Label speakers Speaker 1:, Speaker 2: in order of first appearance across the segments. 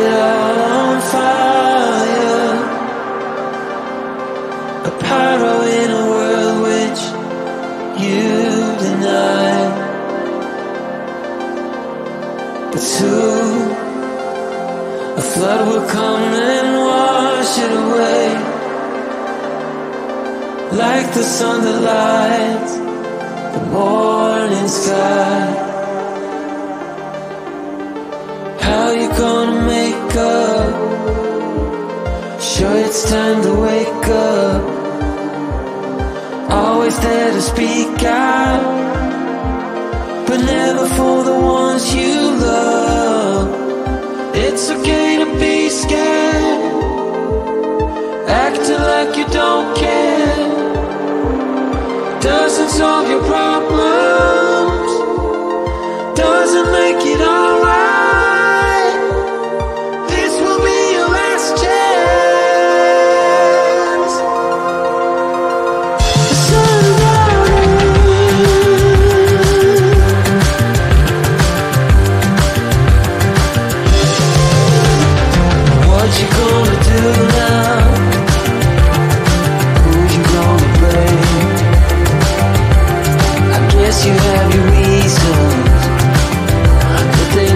Speaker 1: it all on fire. A pyro in a world which you deny. But soon a flood will come and wash it away, like the sun that lights the morning sky. How you gonna make up? Sure, it's time to wake up. Always there to speak out, but never for the ones you love. It's okay to be scared, acting like you don't care. Doesn't solve your problems, doesn't make it alright. This will be your last chance. The sun is what you gonna do now? Who you gonna blame? I guess you have your reasons, but they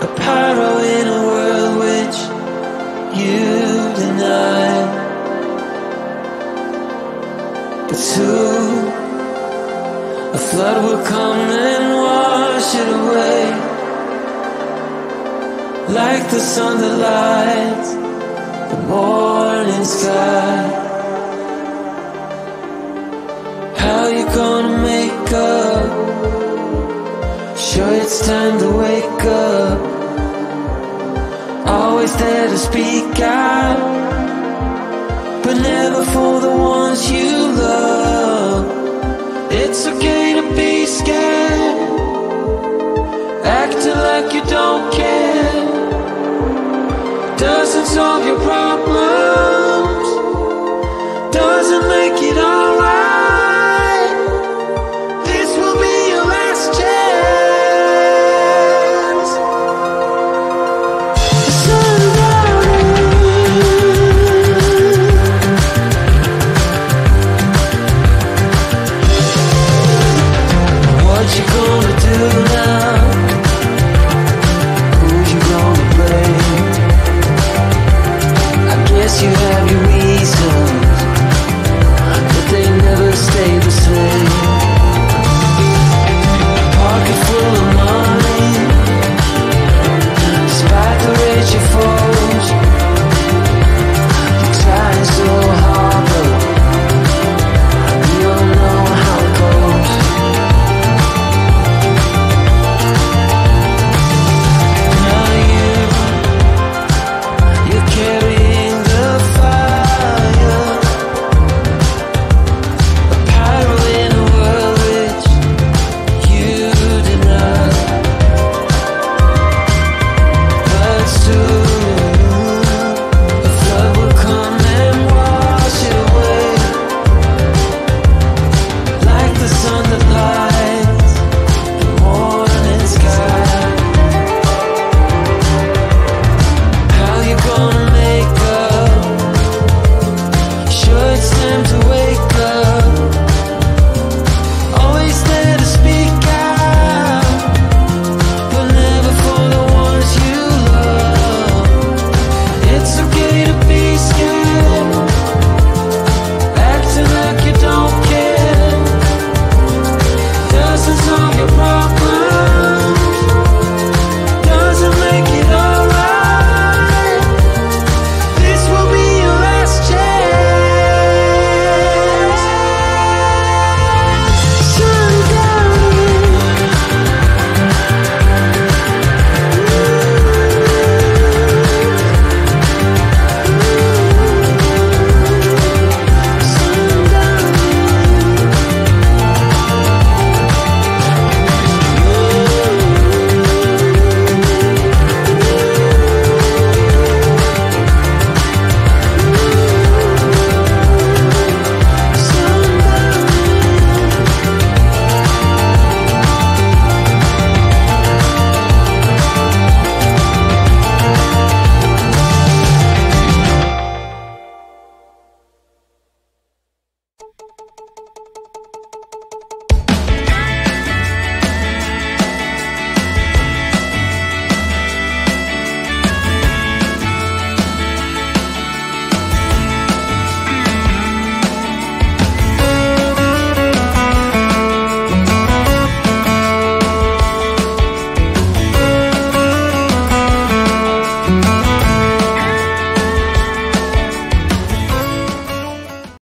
Speaker 1: a pyro in a world which you deny. But soon a flood will come and wash it away, like the sun that lights the morning sky. How you gonna make up? Sure, it's time to wake up. Always there to speak out, but never for the ones you love. It's okay to be scared, acting like you don't care. Doesn't solve your problems, doesn't make it